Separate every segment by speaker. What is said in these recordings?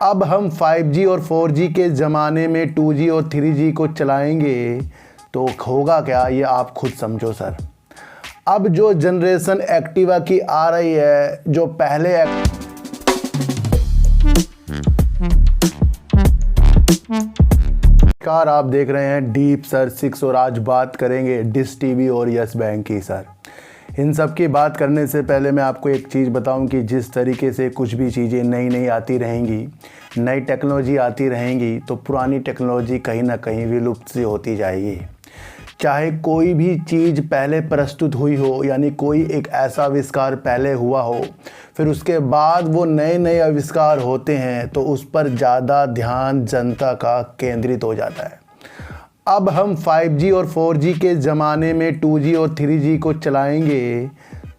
Speaker 1: अब हम 5G और 4G के ज़माने में 2G और 3G को चलाएंगे तो होगा क्या, ये आप खुद समझो सर। अब जो जनरेशन एक्टिवा की आ रही है, जो पहले कार आप देख रहे हैं डीप सर 6, और आज बात करेंगे डिश टीवी और यस बैंक की सर। इन सब की बात करने से पहले मैं आपको एक चीज़ बताऊं कि जिस तरीके से कुछ भी चीज़ें नई नई आती रहेंगी, नई टेक्नोलॉजी आती रहेंगी, तो पुरानी टेक्नोलॉजी कहीं ना कहीं विलुप्त सी होती जाएगी। चाहे कोई भी चीज़ पहले प्रस्तुत हुई हो, यानी कोई एक ऐसा आविष्कार पहले हुआ हो, फिर उसके बाद वो नए नए आविष्कार होते हैं तो उस पर ज़्यादा ध्यान जनता का केंद्रित हो जाता है। अब हम 5G और 4G के ज़माने में 2G और 3G को चलाएंगे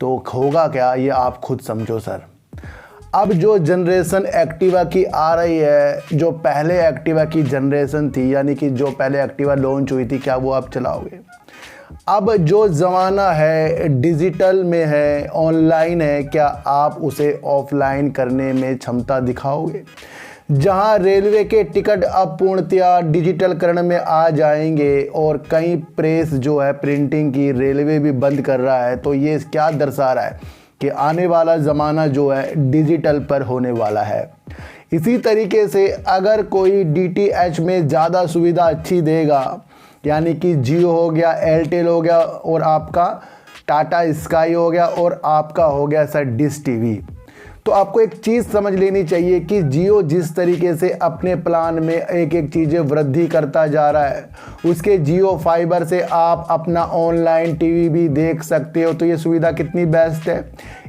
Speaker 1: तो होगा क्या, ये आप खुद समझो सर। अब जो जनरेशन एक्टिवा की आ रही है, जो पहले एक्टिवा की जनरेशन थी, यानी कि जो पहले एक्टिवा लॉन्च हुई थी, क्या वो आप चलाओगे? अब जो ज़माना है डिजिटल में है, ऑनलाइन है, क्या आप उसे ऑफलाइन करने में क्षमता दिखाओगे? जहां रेलवे के टिकट अब पूर्णतया डिजिटलकरण में आ जाएंगे और कई प्रेस जो है प्रिंटिंग की रेलवे भी बंद कर रहा है, तो ये क्या दर्शा रहा है कि आने वाला ज़माना जो है डिजिटल पर होने वाला है। इसी तरीके से अगर कोई DTH में ज़्यादा सुविधा अच्छी देगा, यानी कि जियो हो गया, एयरटेल हो गया और आपका टाटा स्काई हो गया और आपका हो गया सर डिश टीवी, तो आपको एक चीज़ समझ लेनी चाहिए कि जियो जिस तरीके से अपने प्लान में एक एक चीज़ें वृद्धि करता जा रहा है, उसके जियो फाइबर से आप अपना ऑनलाइन टीवी भी देख सकते हो, तो ये सुविधा कितनी बेस्ट है।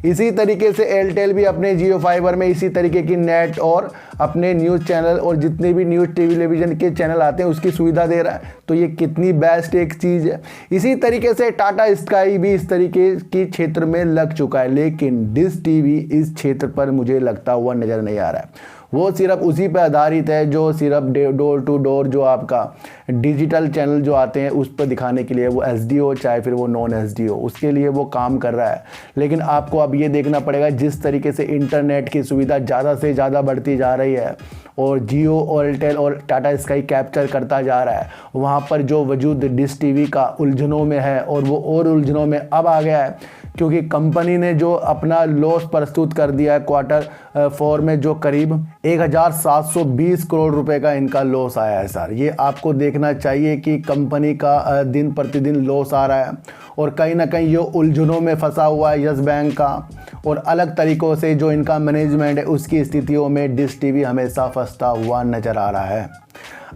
Speaker 1: इसी तरीके से एयरटेल भी अपने जियो फाइबर में इसी तरीके की नेट और अपने न्यूज़ चैनल और जितने भी न्यूज़ टेलीविज़न के चैनल आते हैं उसकी सुविधा दे रहा है, तो ये कितनी बेस्ट एक चीज़ है। इसी तरीके से टाटा स्काई भी इस तरीके की क्षेत्र में लग चुका है, लेकिन डिश टीवी इस क्षेत्र पर मुझे लगता हुआ नज़र नहीं आ रहा है। वो सिर्फ उसी पर आधारित है जो सिर्फ डोर टू डोर जो आपका डिजिटल चैनल जो आते हैं उस पर दिखाने के लिए, वो HD हो चाहे फिर वो नॉन HD हो, उसके लिए वो काम कर रहा है। लेकिन आपको अब ये देखना पड़ेगा जिस तरीके से इंटरनेट की सुविधा ज़्यादा से ज़्यादा बढ़ती जा रही है और जियो और एयरटेल और टाटा स्काई कैप्चर करता जा रहा है, वहाँ पर जो वजूद डिश टीवी का उलझनों में है और वो और उलझनों में अब आ गया है, क्योंकि कंपनी ने जो अपना लॉस प्रस्तुत कर दिया है Q4 में, जो करीब 1720 करोड़ रुपए का इनका लॉस आया है सर। ये आपको देखना चाहिए कि कंपनी का दिन प्रतिदिन लॉस आ रहा है और कहीं ना कहीं ये उलझनों में फंसा हुआ है यस बैंक का, और अलग तरीक़ों से जो इनका मैनेजमेंट है उसकी स्थितियों में डिश टीवी हमेशा फंसता हुआ नज़र आ रहा है।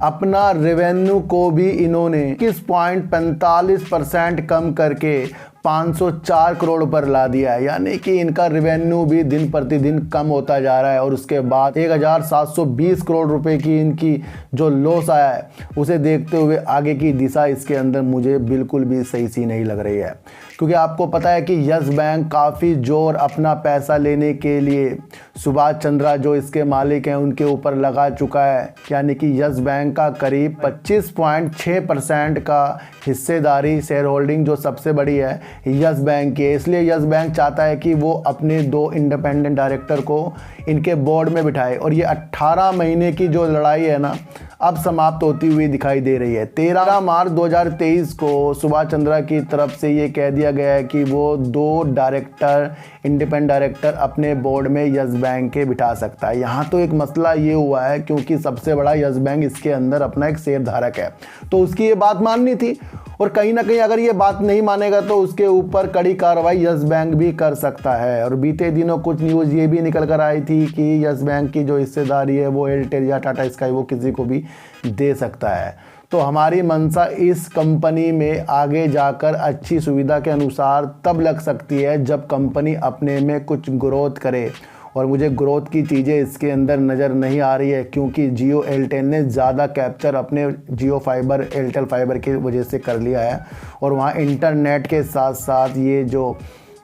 Speaker 1: अपना रेवेन्यू को भी इन्होंने 21.45% कम करके 504 करोड़ पर ला दिया है, यानी कि इनका रेवेन्यू भी दिन प्रतिदिन कम होता जा रहा है। और उसके बाद 1720 करोड़ रुपए की इनकी जो लॉस आया है, उसे देखते हुए आगे की दिशा इसके अंदर मुझे बिल्कुल भी सही सी नहीं लग रही है, क्योंकि आपको पता है कि यस बैंक काफ़ी जोर अपना पैसा लेने के लिए सुभाष चंद्रा जो इसके मालिक हैं उनके ऊपर लगा चुका है, यानी कि यस बैंक का करीब 25.6% का हिस्सेदारी शेयर होल्डिंग जो सबसे बड़ी है यस बैंक की है। इसलिए यस बैंक चाहता है कि वो अपने 2 इंडिपेंडेंट डायरेक्टर को इनके बोर्ड में बिठाए, और ये 18 महीने की जो लड़ाई है ना अब समाप्त होती हुई दिखाई दे रही है। 13 मार्च 2023 को सुभाष चंद्रा की तरफ से ये कह दिया गया है कि वो 2 डायरेक्टर, इंडिपेंडेंट डायरेक्टर अपने बोर्ड में यस बैंक के बिठा सकता है। यहाँ तो एक मसला ये हुआ है क्योंकि सबसे बड़ा यस बैंक इसके अंदर अपना एक शेयर धारक है, तो उसकी ये बात माननी थी, और कहीं ना कहीं अगर ये बात नहीं मानेगा तो उसके ऊपर कड़ी कार्रवाई यस बैंक भी कर सकता है। और बीते दिनों कुछ न्यूज़ ये भी निकल कर आई थी कि यस बैंक की जो हिस्सेदारी है वो एयरटेल या टाटा स्काई वो किसी को भी दे सकता है। तो हमारी मंशा इस कंपनी में आगे जाकर अच्छी सुविधा के अनुसार तब लग सकती है जब कंपनी अपने में कुछ ग्रोथ करे, और मुझे ग्रोथ की चीज़ें इसके अंदर नज़र नहीं आ रही है, क्योंकि जियो एयरटेल ने ज़्यादा कैप्चर अपने जियो फाइबर एयरटेल फाइबर की वजह से कर लिया है, और वहाँ इंटरनेट के साथ साथ ये जो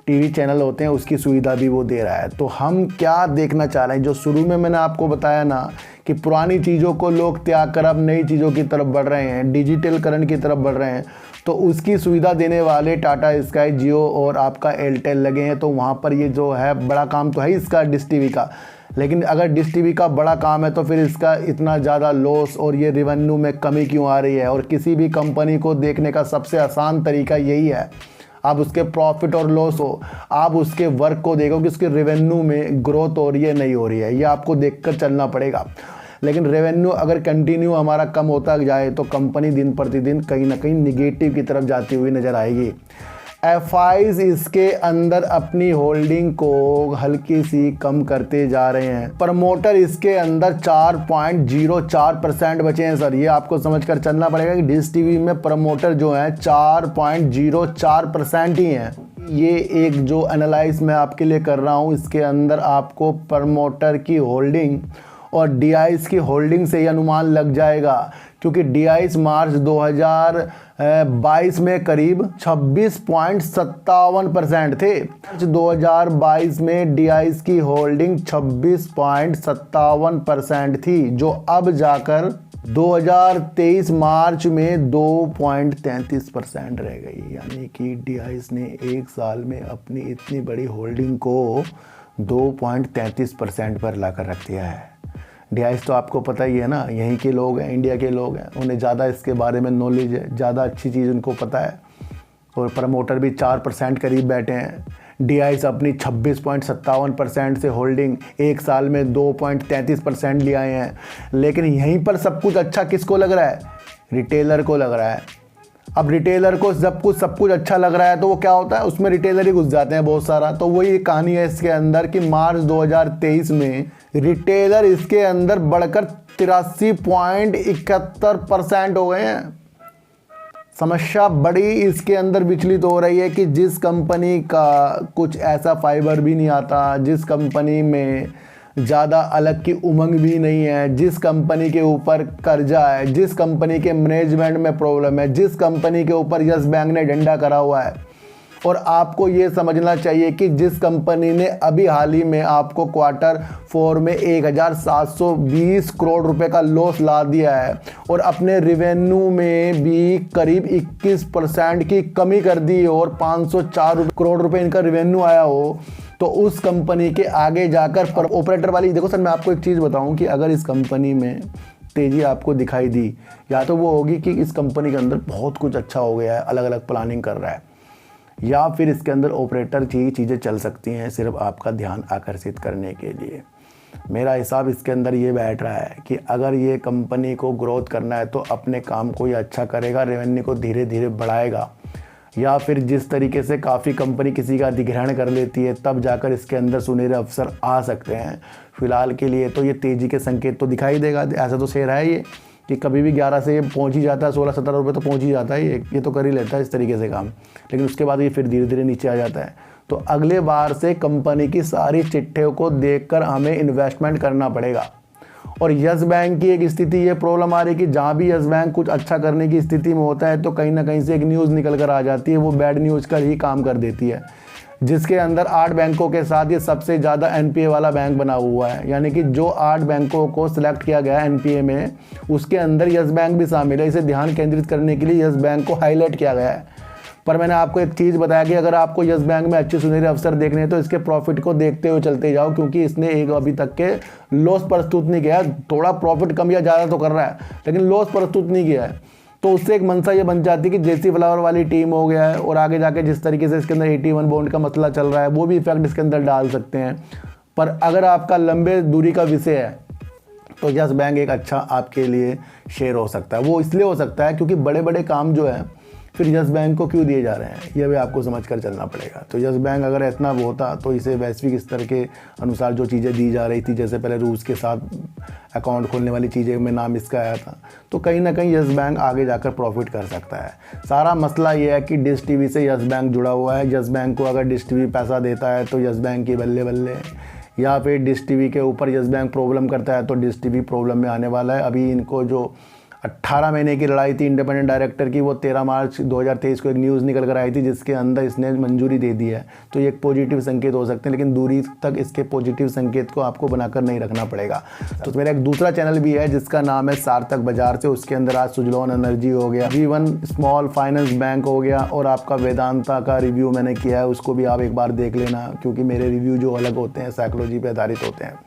Speaker 1: टीवी चैनल होते हैं उसकी सुविधा भी वो दे रहा है। तो हम क्या देखना चाह रहे हैं, जो शुरू में मैंने आपको बताया ना कि पुरानी चीज़ों को लोग त्याग कर अब नई चीज़ों की तरफ बढ़ रहे हैं, डिजिटलकरण की तरफ बढ़ रहे हैं, तो उसकी सुविधा देने वाले टाटा स्काई, जियो और आपका एयरटेल लगे हैं। तो वहाँ पर ये जो है बड़ा काम तो है इसका डिश टीवी का, लेकिन अगर डिश टीवी का बड़ा काम है तो फिर इसका इतना ज़्यादा लॉस और ये रेवेन्यू में कमी क्यों आ रही है। और किसी भी कंपनी को देखने का सबसे आसान तरीका यही है, आप उसके प्रॉफिट और लॉस हो, आप उसके वर्क को देखो कि उसके रेवेन्यू में ग्रोथ हो रही है नहीं हो रही है, ये आपको देखकर चलना पड़ेगा। लेकिन रेवेन्यू अगर कंटिन्यू हमारा कम होता जाए तो कंपनी दिन प्रतिदिन कहीं ना कहीं निगेटिव की तरफ जाती हुई नज़र आएगी। एफआईज इसके अंदर अपनी होल्डिंग को हल्की सी कम करते जा रहे हैं। प्रमोटर इसके अंदर 4.04% बचे हैं सर, ये आपको समझकर चलना पड़ेगा कि डिश टीवी में प्रमोटर जो हैं 4.04% ही हैं। ये एक जो एनालाइज मैं आपके लिए कर रहा हूँ, इसके अंदर आपको प्रमोटर की होल्डिंग और डीआईस की होल्डिंग से ही अनुमान लग जाएगा, क्योंकि डीआईस मार्च 2022 में करीब 26.57% थे। 2022 में डीआईस की होल्डिंग 26.57% थी, जो अब जाकर 2023 मार्च में 2.33% रह गई। यानी कि डीआईस ने एक साल में अपनी इतनी बड़ी होल्डिंग को 2.33% पर लाकर रख दिया है। डीआईएस तो आपको पता ही है ना, यहीं के लोग हैं, इंडिया के लोग हैं, उन्हें ज़्यादा इसके बारे में नॉलेज है, ज़्यादा अच्छी चीज़ उनको पता है। और प्रमोटर भी 4% करीब बैठे हैं। डीआईएस अपनी 26.57% से होल्डिंग एक साल में 2.33% ले आए हैं। लेकिन यहीं पर सब कुछ अच्छा किसको लग रहा है? रिटेलर को लग रहा है। अब रिटेलर को सब कुछ अच्छा लग रहा है तो वो क्या होता है, उसमें रिटेलर ही घुस जाते हैं बहुत सारा। तो वही कहानी है इसके अंदर कि मार्च 2023 में रिटेलर इसके अंदर बढ़कर 83.71% हो गए हैं। समस्या बड़ी इसके अंदर विचलित हो रही है कि जिस कंपनी का कुछ ऐसा फाइबर भी नहीं आता, जिस कंपनी में ज़्यादा अलग की उमंग भी नहीं है, जिस कंपनी के ऊपर कर्जा है, जिस कंपनी के मैनेजमेंट में प्रॉब्लम है, जिस कंपनी के ऊपर यस बैंक ने डंडा करा हुआ है। और आपको ये समझना चाहिए कि जिस कंपनी ने अभी हाल ही में आपको Q4 में 1720 करोड़ रुपए का लॉस ला दिया है और अपने रिवेन्यू में भी करीब 21% की कमी कर दी और 504 करोड़ रुपए इनका रिवेन्यू आया हो, तो उस कंपनी के आगे जाकर ऑपरेटर वाली देखो सर, मैं आपको एक चीज़ बताऊं कि अगर इस कंपनी में तेज़ी आपको दिखाई दी, या तो वो होगी कि इस कंपनी के अंदर बहुत कुछ अच्छा हो गया है, अलग अलग प्लानिंग कर रहा है, या फिर इसके अंदर ऑपरेटर की चीज़ें चल सकती हैं सिर्फ आपका ध्यान आकर्षित करने के लिए। मेरा हिसाब इसके अंदर ये बैठ रहा है कि अगर ये कंपनी को ग्रोथ करना है तो अपने काम को ये अच्छा करेगा, रेवेन्यू को धीरे धीरे बढ़ाएगा, या फिर जिस तरीके से काफ़ी कंपनी किसी का अधिग्रहण कर लेती है तब जाकर इसके अंदर सुनहरे अवसर आ सकते हैं। फिलहाल के लिए तो ये तेज़ी के संकेत तो दिखाई देगा, ऐसा तो शेयर है ये कि कभी भी 11 से ये पहुंच ही जाता है, 16-17 रुपये तो पहुंच ही जाता है, ये तो कर ही लेता है इस तरीके से काम। लेकिन उसके बाद ये फिर धीरे धीरे नीचे आ जाता है। तो अगले बार से कंपनी की सारी चिट्ठियों को देखकर हमें इन्वेस्टमेंट करना पड़ेगा। और यस बैंक की एक स्थिति ये प्रॉब्लम आ रही है कि जहाँ भी यस बैंक कुछ अच्छा करने की स्थिति में होता है तो कहीं ना कहीं से एक न्यूज़ निकल कर आ जाती है, वो बैड न्यूज़ का ही काम कर देती है, जिसके अंदर 8 बैंकों के साथ ये सबसे ज़्यादा एनपीए वाला बैंक बना हुआ है। यानी कि जो 8 बैंकों को सिलेक्ट किया गया है एनपीए में, उसके अंदर यस बैंक भी शामिल है। इसे ध्यान केंद्रित करने के लिए यस बैंक को हाईलाइट किया गया है। पर मैंने आपको एक चीज़ बताया कि अगर आपको यस बैंक में अच्छे सुनहरे अवसर देखने हैं तो इसके प्रॉफिट को देखते हुए चलते जाओ, क्योंकि इसने एक अभी तक के लॉस प्रस्तुत नहीं किया है। थोड़ा प्रॉफिट कम या ज़्यादा तो कर रहा है लेकिन लॉस प्रस्तुत नहीं किया है। तो उससे एक मंशा ये बन जाती है कि जेसी फ्लावर वाली टीम हो गया है और आगे जाके जिस तरीके से इसके अंदर 81 बॉन्ड का मसला चल रहा है वो भी इफेक्ट इसके अंदर डाल सकते हैं। पर अगर आपका लंबे दूरी का विषय है तो यस बैंक एक अच्छा आपके लिए शेयर हो सकता है। वो इसलिए हो सकता है क्योंकि बड़े बड़े काम जो है फिर यस बैंक को क्यों दिए जा रहे हैं, यह भी आपको समझ कर चलना पड़ेगा। तो यस बैंक अगर इतना होता तो इसे वैश्विक स्तर के अनुसार जो चीज़ें दी जा रही थी, जैसे पहले रूस के साथ अकाउंट खोलने वाली चीज़ें में नाम इसका आया था, तो कहीं ना कहीं यस बैंक आगे जाकर प्रॉफिट कर सकता है। सारा मसला ये है कि डिश टीवी से यस बैंक जुड़ा हुआ है। यस बैंक को अगर डिश टीवी पैसा देता है तो यस बैंक की बल्ले बल्ले, या फिर डिश टीवी के ऊपर यस बैंक प्रॉब्लम करता है तो डिश टीवी प्रॉब्लम में आने वाला है। अभी इनको जो 18 महीने की लड़ाई थी इंडिपेंडेंट डायरेक्टर की, वो 13 मार्च 2023 को एक न्यूज़ निकल कर आई थी जिसके अंदर इसने मंजूरी दे दी है। तो ये एक पॉजिटिव संकेत हो सकते हैं, लेकिन दूरी तक इसके पॉजिटिव संकेत को आपको बनाकर नहीं रखना पड़ेगा। तो मेरा एक दूसरा चैनल भी है जिसका नाम है सार्थक बाजार से, उसके अंदर आज सुजलॉन एनर्जी हो गया, जीवन स्मॉल फाइनेंस बैंक हो गया और आपका वेदांता का रिव्यू मैंने किया है, उसको भी आप एक बार देख लेना, क्योंकि मेरे रिव्यू जो अलग होते हैं साइकोलॉजी पर आधारित होते हैं।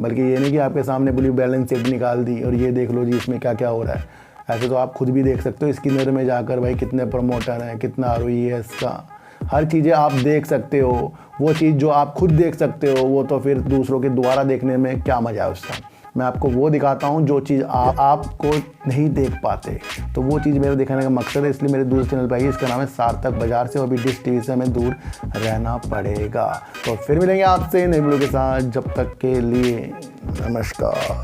Speaker 1: बल्कि ये नहीं कि आपके सामने पूरी बैलेंस शीट निकाल दी और ये देख लो जी इसमें क्या क्या हो रहा है। ऐसे तो आप खुद भी देख सकते हो स्किनर में जाकर भाई कितने प्रमोटर हैं, कितना ROE है इसका, हर चीज़ें आप देख सकते हो। वो चीज़ जो आप खुद देख सकते हो वो तो फिर दूसरों के द्वारा देखने में क्या मज़ा है उसका। मैं आपको वो दिखाता हूँ जो चीज़ आपको नहीं देख पाते, तो वो चीज़ मेरे दिखाने का मकसद है। इसलिए मेरे दूसरे चैनल पर आइए, इसका नाम है सार्थक बाजार से, और भी डिश टीवी से हमें दूर रहना पड़ेगा। तो फिर मिलेंगे आपसे नई वीडियो के साथ, जब तक के लिए नमस्कार।